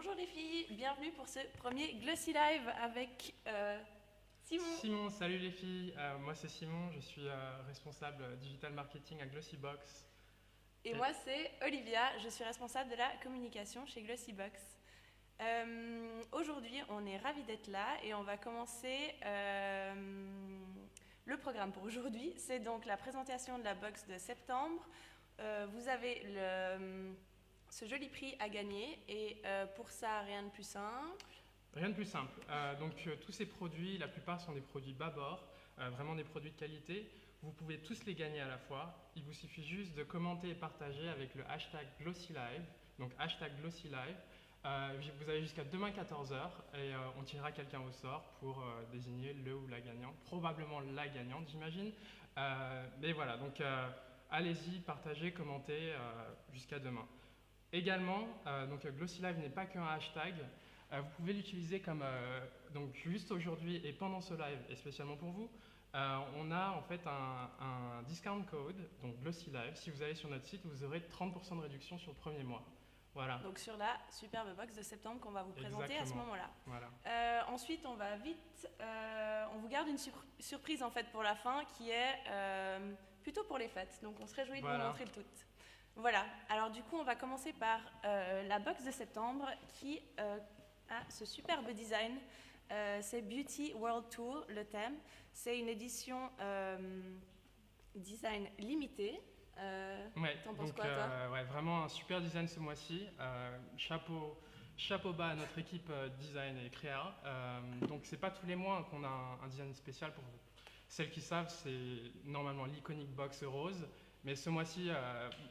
Bonjour les filles, bienvenue pour ce premier Glossy Live avec Simon. Salut les filles, moi c'est Simon, je suis responsable digital marketing à Glossybox. Et moi c'est Olivia, je suis responsable de la communication chez Glossybox. Aujourd'hui on est ravis d'être là et on va commencer le programme pour aujourd'hui. C'est donc la présentation de la box de septembre. Vous avez ce joli prix à gagner et pour ça rien de plus simple. Rien de plus simple. Tous ces produits, la plupart sont des produits bas-bord, vraiment des produits de qualité. Vous pouvez tous les gagner à la fois. Il vous suffit juste de commenter et partager avec le hashtag GlossyLive. Donc hashtag GlossyLive. Vous avez jusqu'à demain 14h et on tirera quelqu'un au sort pour désigner le ou la gagnante. Probablement la gagnante, j'imagine. Mais voilà, donc allez-y, partagez, commentez jusqu'à demain. Également, GlossyLive n'est pas qu'un hashtag. Vous pouvez l'utiliser comme donc juste aujourd'hui et pendant ce live et spécialement pour vous. On a en fait un discount code, donc GlossyLive. Si vous allez sur notre site, vous aurez 30% de réduction sur le premier mois. Voilà. Donc sur la superbe box de septembre qu'on va vous présenter à ce moment-là. Voilà. Ensuite, on va vite, on vous garde une surprise en fait pour la fin qui est plutôt pour les fêtes. Donc on se réjouit de vous montrer le tout. Voilà. Alors du coup, on va commencer par la box de septembre qui a ce superbe design. C'est Beauty World Tour, le thème. C'est une édition design limitée. T'en penses quoi, toi? Ouais, vraiment un super design ce mois-ci. Chapeau bas à notre équipe design et créa. Donc c'est pas tous les mois qu'on a un design spécial pour vous. Celles qui savent, c'est normalement l'iconic box rose. Mais ce mois-ci,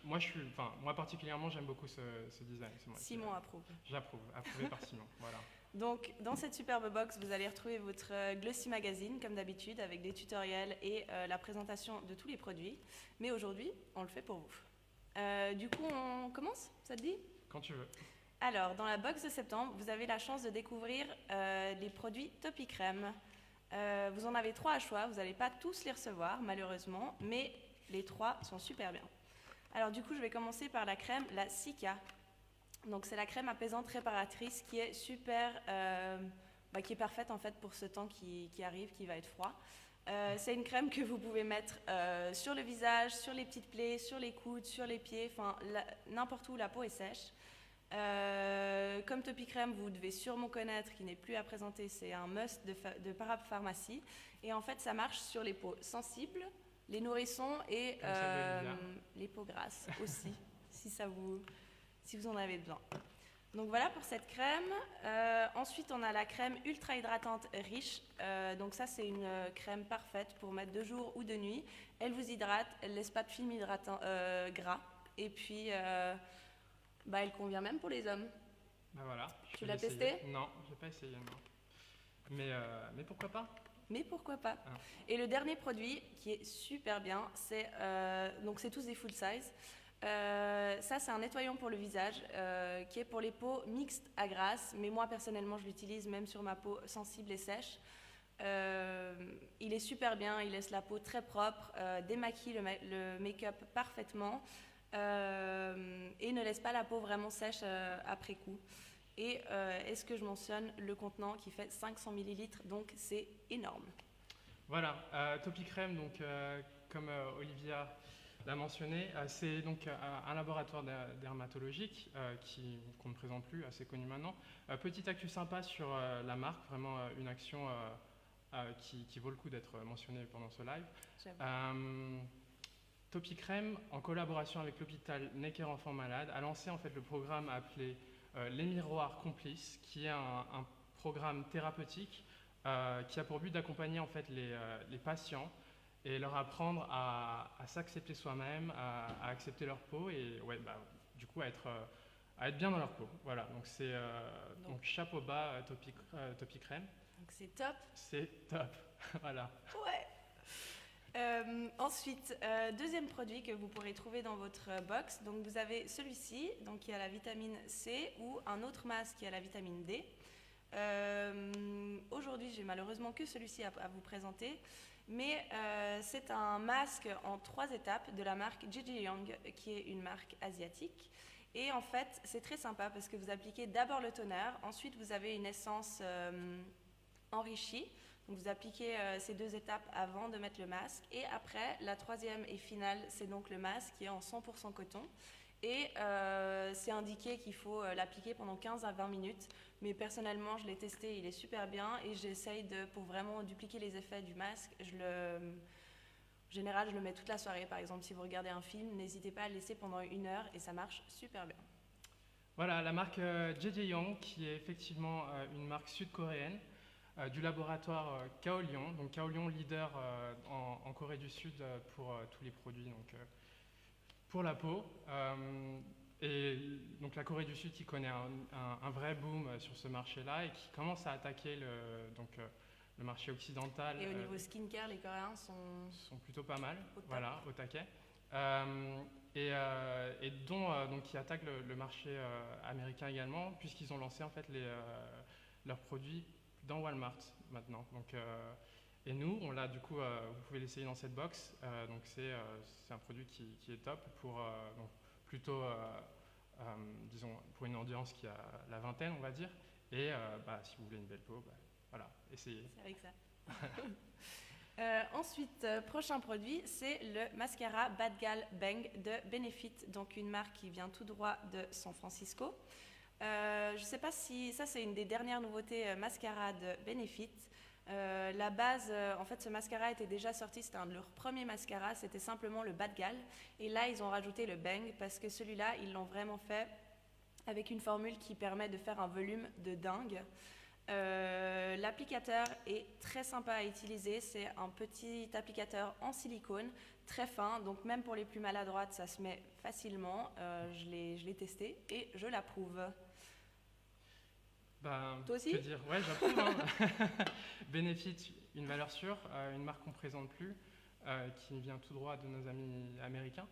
moi particulièrement, j'aime beaucoup ce design. Simon approuve. J'approuve, approuvé par Simon. Voilà. Donc, dans cette superbe box, vous allez retrouver votre Glossy Magazine, comme d'habitude, avec des tutoriels et la présentation de tous les produits. Mais aujourd'hui, on le fait pour vous. Du coup, on commence? Ça te dit? Quand tu veux. Alors, dans la box de septembre, vous avez la chance de découvrir les produits Topi Crème. Vous en avez 3 à choix. Vous n'allez pas tous les recevoir, malheureusement, mais les 3 sont super bien. Alors, du coup, je vais commencer par la crème, la Cica. Donc c'est la crème apaisante réparatrice qui est super, qui est parfaite en fait pour ce temps qui arrive, qui va être froid. C'est une crème que vous pouvez mettre sur le visage, sur les petites plaies, sur les coudes, sur les pieds, enfin n'importe où la peau est sèche. Comme Topi Crème, vous devez sûrement connaître, qui n'est plus à présenter, c'est un must de parapharmacie. Et en fait ça marche sur les peaux sensibles, les nourrissons et les peaux grasses aussi, si vous en avez besoin. Donc voilà pour cette crème. Ensuite, on a la crème ultra hydratante riche. Donc ça, c'est une crème parfaite pour mettre de jour ou de nuit. Elle vous hydrate, elle laisse pas de film hydratant gras. Et puis, elle convient même pour les hommes. Ben voilà. Tu l'as testé? Non, je n'ai pas essayé. Non. Mais pourquoi pas? Mais pourquoi pas? Et le dernier produit qui est super bien, c'est tous des full size. Ça, c'est un nettoyant pour le visage qui est pour les peaux mixtes à grasses, mais moi personnellement je l'utilise même sur ma peau sensible et sèche. Il est super bien, il laisse la peau très propre, démaquille le make-up parfaitement et ne laisse pas la peau vraiment sèche après coup. Et est-ce que je mentionne le contenant qui fait 500 ml, donc c'est énorme. Voilà, Topi Crème, donc comme Olivia l'a mentionné, c'est donc un laboratoire dermatologique qu'on ne présente plus, assez connu maintenant. Petite actu sympa sur la marque, vraiment une action qui vaut le coup d'être mentionnée pendant ce live. Topi Crème, en collaboration avec l'hôpital Necker-Enfants Malades, a lancé en fait le programme appelé Les Miroirs Complices, qui est un programme thérapeutique qui a pour but d'accompagner en fait les patients et leur apprendre à s'accepter soi-même, à accepter leur peau et du coup à être bien dans leur peau. Voilà, donc c'est donc chapeau bas Topi Crème. Donc c'est top. C'est top, voilà. Ouais. Ensuite, deuxième produit que vous pourrez trouver dans votre box. Donc vous avez celui-ci, donc qui a la vitamine C, ou un autre masque qui a la vitamine D. Aujourd'hui, j'ai malheureusement que celui-ci à vous présenter. Mais c'est un masque en 3 étapes de la marque Gigi Young, qui est une marque asiatique. Et en fait, c'est très sympa parce que vous appliquez d'abord le toner, ensuite vous avez une essence enrichie. Donc vous appliquez ces 2 étapes avant de mettre le masque. Et après, la troisième et finale, c'est donc le masque qui est en 100% coton. Et c'est indiqué qu'il faut l'appliquer pendant 15 à 20 minutes. Mais personnellement, je l'ai testé, il est super bien. Et j'essaye pour vraiment dupliquer les effets du masque, en général, je le mets toute la soirée. Par exemple, si vous regardez un film, n'hésitez pas à le laisser pendant 1 heure et ça marche super bien. Voilà, la marque JJ qui est effectivement une marque sud-coréenne du laboratoire Kaolion. Donc Kaolion, leader en Corée du Sud pour tous les produits donc, pour la peau. Et donc la Corée du Sud qui connaît un vrai boom sur ce marché-là et qui commence à attaquer le marché occidental. Et au niveau skincare, les Coréens sont plutôt pas mal, voilà, au taquet. Donc qui attaquent le marché américain également, puisqu'ils ont lancé en fait leurs produits dans Walmart maintenant. Donc, et nous, on l'a du coup, vous pouvez l'essayer dans cette box. Donc c'est un produit qui est top pour donc plutôt, disons, pour une audience qui a la vingtaine, on va dire. Et si vous voulez une belle peau, voilà, essayez. C'est avec ça. Ensuite, prochain produit, c'est le mascara Bad Gal Bang de Benefit, donc une marque qui vient tout droit de San Francisco. Je ne sais pas si ça c'est une des dernières nouveautés mascara de Benefit. La base, en fait, ce mascara était déjà sorti, c'était un de leurs premiers mascaras, c'était simplement le Bad Gal. Et là, ils ont rajouté le Bang parce que celui-là, ils l'ont vraiment fait avec une formule qui permet de faire un volume de dingue. L'applicateur est très sympa à utiliser, c'est un petit applicateur en silicone, très fin, donc même pour les plus maladroites, ça se met facilement. Je l'ai testé et je l'approuve. Toi aussi ? Que dire ? Ouais, j'approuve. Hein. Benefit, une valeur sûre, une marque qu'on ne présente plus, qui vient tout droit de nos amis américains.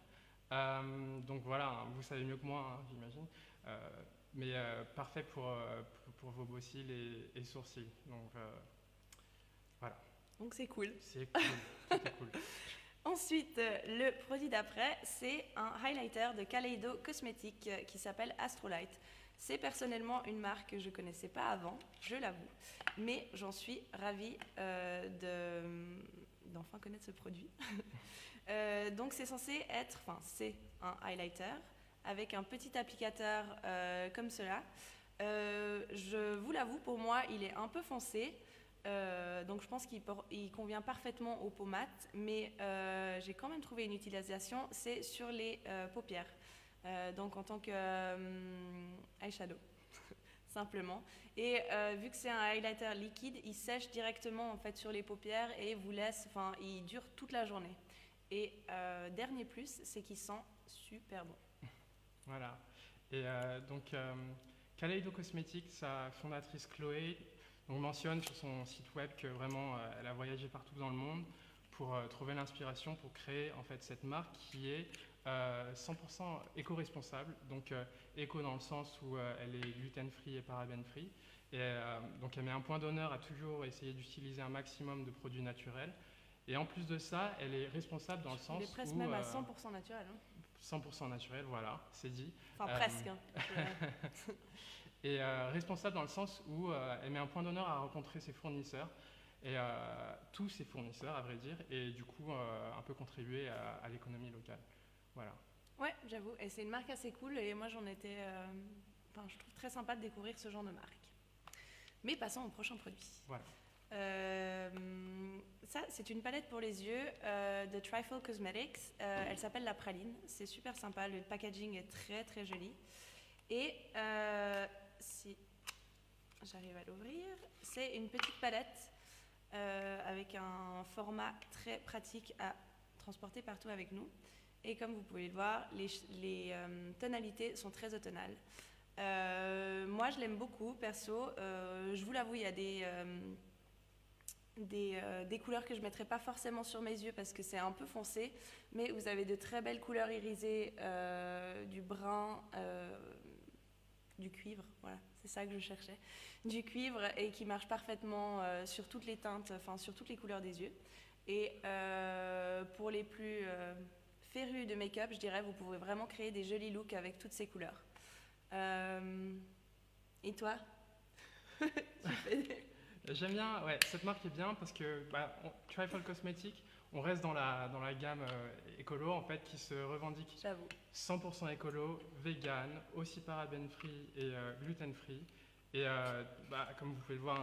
Donc voilà, vous savez mieux que moi, hein, j'imagine. Mais parfait pour vos beaux cils et sourcils. Donc voilà. Donc c'est cool. C'est cool, c'était cool. Ensuite, le produit d'après, c'est un highlighter de Kaleido Cosmetics qui s'appelle Astrolight. C'est personnellement une marque que je ne connaissais pas avant, je l'avoue, mais j'en suis ravie d'enfin connaître ce produit. Donc c'est censé être, c'est un highlighter avec un petit applicateur comme cela. Je vous l'avoue, pour moi, il est un peu foncé. Donc je pense qu'il convient parfaitement aux peaux mates, mais j'ai quand même trouvé une utilisation, c'est sur les paupières. Donc en tant que eyeshadow, simplement. Et vu que c'est un highlighter liquide, il sèche directement en fait sur les paupières et il dure toute la journée. Et dernier plus, c'est qu'il sent super bon. Voilà. Et donc Kaleido Cosmetics, sa fondatrice Chloé, on mentionne sur son site web que vraiment elle a voyagé partout dans le monde pour trouver l'inspiration pour créer en fait cette marque qui est 100% éco-responsable, donc éco dans le sens où elle est gluten-free et paraben-free. Et donc elle met un point d'honneur à toujours essayer d'utiliser un maximum de produits naturels. Et en plus de ça, elle est responsable dans le sens où... Elle est presque même à 100% naturel. Hein. 100% naturel, voilà, c'est dit. Enfin presque. Hein. Et responsable dans le sens où elle met un point d'honneur à rencontrer ses fournisseurs, et tous ses fournisseurs à vrai dire, et du coup un peu contribuer à l'économie locale. Voilà. Ouais, j'avoue, et c'est une marque assez cool, et moi je trouve très sympa de découvrir ce genre de marque. Mais passons au prochain produit. Voilà. Ça, c'est une palette pour les yeux de Trifle Cosmetics. Elle s'appelle la praline. C'est super sympa. Le packaging est très très joli. Et si j'arrive à l'ouvrir, c'est une petite palette avec un format très pratique à transporter partout avec nous. Et comme vous pouvez le voir, les tonalités sont très automnales. Moi, je l'aime beaucoup, perso. Je vous l'avoue, il y a des couleurs que je ne mettrai pas forcément sur mes yeux parce que c'est un peu foncé, mais vous avez de très belles couleurs irisées, du brun, du cuivre, voilà, c'est ça que je cherchais, du cuivre et qui marche parfaitement sur toutes les teintes, enfin sur toutes les couleurs des yeux. Et pour les plus férus de make-up, je dirais, vous pouvez vraiment créer des jolis looks avec toutes ces couleurs. Et toi? J'aime bien, ouais, cette marque est bien parce que Trifle Cosmetics, on reste dans la gamme écolo en fait qui se revendique J'avoue. 100% écolo, vegan, aussi parabène free et gluten free. Et comme vous pouvez le voir,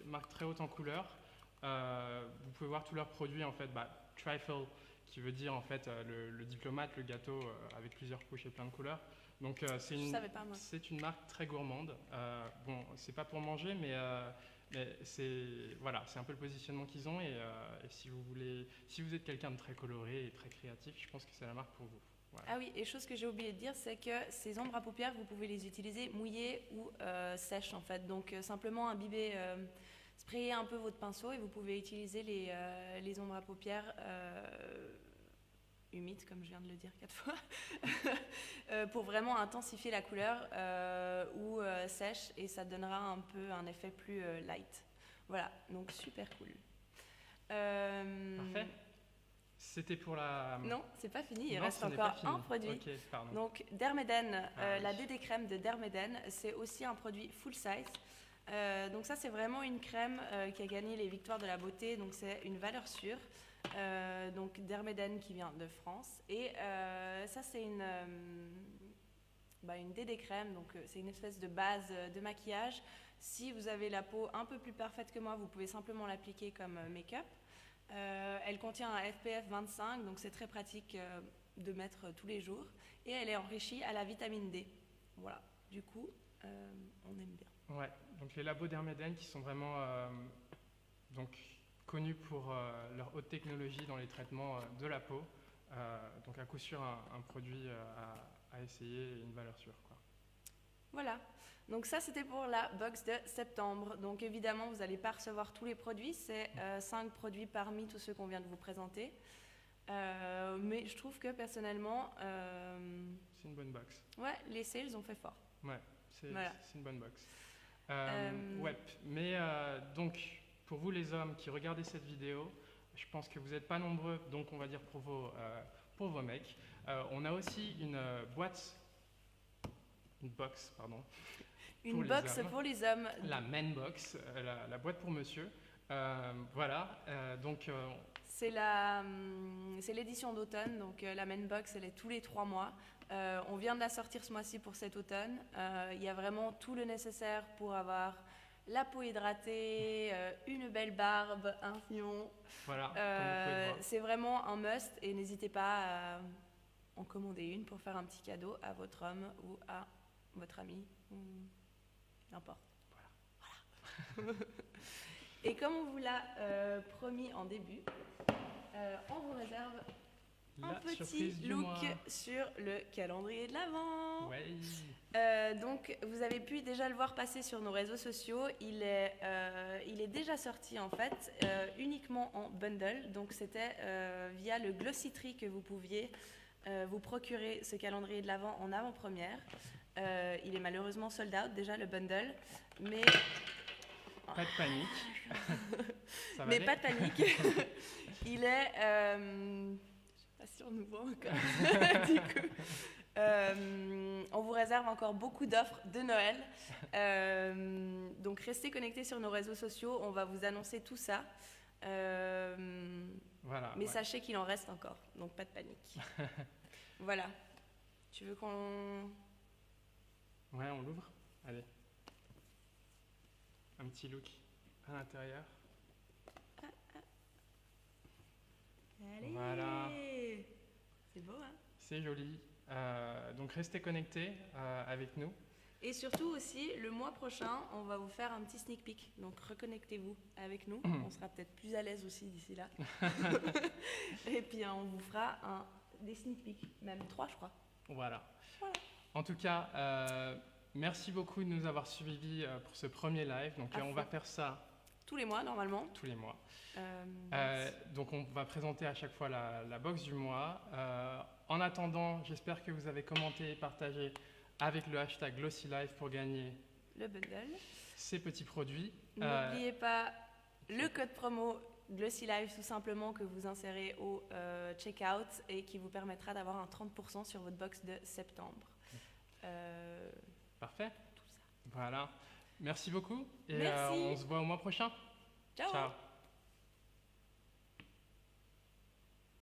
marque très haute en couleurs. Vous pouvez voir tous leurs produits en fait, Trifle qui veut dire en fait le diplomate, le gâteau avec plusieurs couches et plein de couleurs. Donc c'est une marque très gourmande. Bon, c'est pas pour manger, mais c'est un peu le positionnement qu'ils ont. Et si vous êtes quelqu'un de très coloré et très créatif, je pense que c'est la marque pour vous. Voilà. Ah oui, et chose que j'ai oublié de dire, c'est que ces ombres à paupières, vous pouvez les utiliser mouillées ou sèches en fait. Donc simplement imbiber, sprayer un peu votre pinceau et vous pouvez utiliser les ombres à paupières humides, comme je viens de le dire 4 fois, pour vraiment intensifier la couleur ou sèche, et ça donnera un peu un effet plus light. Voilà, donc super cool. Parfait. C'était pour la... Non, c'est pas fini, il reste encore un produit. Okay, pardon. Donc Dermeden, la DD crème de Dermeden, c'est aussi un produit full size. Donc ça c'est vraiment une crème qui a gagné les victoires de la beauté, donc c'est une valeur sûre. Donc Dermeden qui vient de France, et ça c'est une DD crème, donc c'est une espèce de base de maquillage. Si vous avez la peau un peu plus parfaite que moi, vous pouvez simplement l'appliquer comme make-up. Elle contient un SPF 25, donc c'est très pratique de mettre tous les jours, et elle est enrichie à la vitamine D. Voilà, du coup on aime bien. Ouais, donc les labos Dermeden qui sont vraiment connus pour leur haute technologie dans les traitements de la peau. Donc à coup sûr un produit à essayer et une valeur sûre, quoi. Voilà, donc ça c'était pour la box de septembre. Donc évidemment vous n'allez pas recevoir tous les produits, c'est 5 produits parmi tous ceux qu'on vient de vous présenter. Mais je trouve que personnellement... c'est une bonne box. Ouais, les sales ont fait fort. Ouais, c'est une bonne box. Ouais, mais donc... Pour vous les hommes qui regardez cette vidéo, je pense que vous n'êtes pas nombreux, donc on va dire pour vos mecs. On a aussi une box, pardon. Une box pour les hommes. La men box, la boîte pour monsieur. Voilà, donc... C'est l'édition d'automne, donc la men box elle est tous les 3 mois. On vient de la sortir ce mois-ci pour cet automne. Il y a vraiment tout le nécessaire pour avoir... la peau hydratée, une belle barbe, un fion. Voilà, c'est vraiment un must, et n'hésitez pas à en commander une pour faire un petit cadeau à votre homme ou à votre ami, ou n'importe. Voilà. Et comme on vous l'a promis en début, on vous réserve un petit look sur le calendrier de l'Avent. Ouais. Donc vous avez pu déjà le voir passer sur nos réseaux sociaux. Il est déjà sorti en fait, uniquement en bundle. Donc c'était via le Glossy-Tree que vous pouviez vous procurer ce calendrier de l'Avent en avant-première. Il est malheureusement sold out déjà, le bundle, mais... Pas de panique. Ça va mais aller. pas de panique. Il est... pas si on nous voit encore. Du coup, on vous réserve encore beaucoup d'offres de Noël. Donc restez connectés sur nos réseaux sociaux. On va vous annoncer tout ça. Voilà, mais sachez qu'il en reste encore. Donc pas de panique. Voilà. Tu veux qu'on... Ouais, on l'ouvre. Allez. Un petit look à l'intérieur. Allez. Voilà. C'est beau, hein? C'est joli. Donc restez connectés avec nous. Et surtout aussi, le mois prochain, on va vous faire un petit sneak peek. Donc reconnectez-vous avec nous. On sera peut-être plus à l'aise aussi d'ici là. Et puis on vous fera des sneak peeks, même 3 je crois. Voilà. En tout cas, merci beaucoup de nous avoir suivis pour ce premier live. Donc on va faire ça tous les mois normalement. Tous les mois. Donc on va présenter à chaque fois la box du mois. En attendant, j'espère que vous avez commenté et partagé avec le hashtag GlossyLife pour gagner le bundle, ces petits produits. N'oubliez pas le code promo GlossyLife tout simplement que vous insérez au checkout et qui vous permettra d'avoir un 30% sur votre box de septembre. Parfait. tout ça. Voilà. Merci beaucoup et Merci. on se voit au mois prochain. Ciao. Ciao.